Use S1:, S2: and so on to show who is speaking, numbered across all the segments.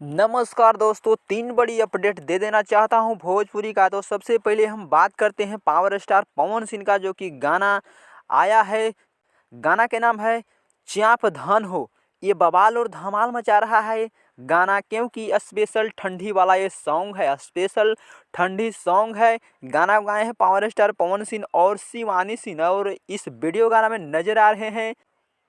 S1: नमस्कार दोस्तों, तीन बड़ी अपडेट दे देना चाहता हूं भोजपुरी का। तो सबसे पहले हम बात करते हैं पावर स्टार पवन सिंह का, जो कि गाना आया है। गाना के नाम है च्याप धन हो। ये बवाल और धमाल मचा रहा है गाना, क्योंकि स्पेशल ठंडी वाला ये सॉन्ग है। स्पेशल ठंडी सॉन्ग है। गाना गाए हैं पावर स्टार पवन सिंह और शिवानी सिंह, और इस वीडियो गाना में नजर आ रहे हैं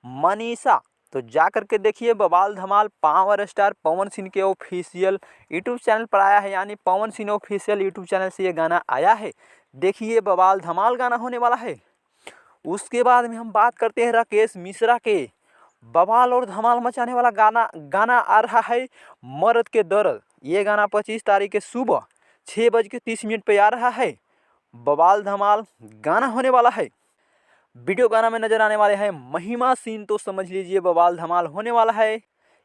S1: मनीषा। तो जा करके देखिए, बवाल धमाल पावर स्टार पवन सिंह के ऑफिशियल यूट्यूब चैनल पर आया है, यानी Pawan Singh official YouTube channel से ये गाना आया है। देखिए, बवाल धमाल गाना होने वाला है। उसके बाद में हम बात करते हैं राकेश मिश्रा के। बवाल और धमाल मचाने वाला गाना आ रहा है मर्द के दर्द। ये गाना 25 तारीख के सुबह 6:30 पे आ रहा है। बवाल धमाल गाना होने वाला है। वीडियो गाना में नजर आने वाले हैं महिमा सिंह, तो समझ लीजिए बवाल धमाल होने वाला है।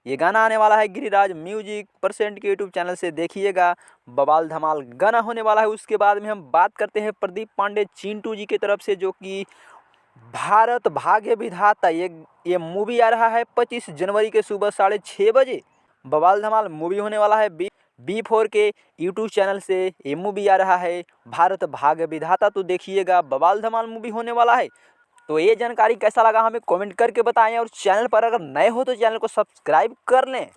S1: ये गाना आने वाला है गिरिराज म्यूजिक परसेंट के यूट्यूब चैनल से, देखिएगा। बवाल धमाल गाना होने वाला है। उसके बाद में हम बात करते हैं प्रदीप पांडे चिंटू जी की तरफ से, जो कि भारत भाग्य विधाता ये मूवी आ रहा है 25 जनवरी के सुबह 6:30 बजे। बवाल धमाल मूवी होने वाला है। B4 के यूट्यूब चैनल से ये मूवी आ रहा है भारत भाग्य विधाता। तो देखिएगा, बवाल धमाल मूवी होने वाला है। तो ये जानकारी कैसा लगा हमें कमेंट करके बताएं, और चैनल पर अगर नए हो तो चैनल को सब्सक्राइब कर लें।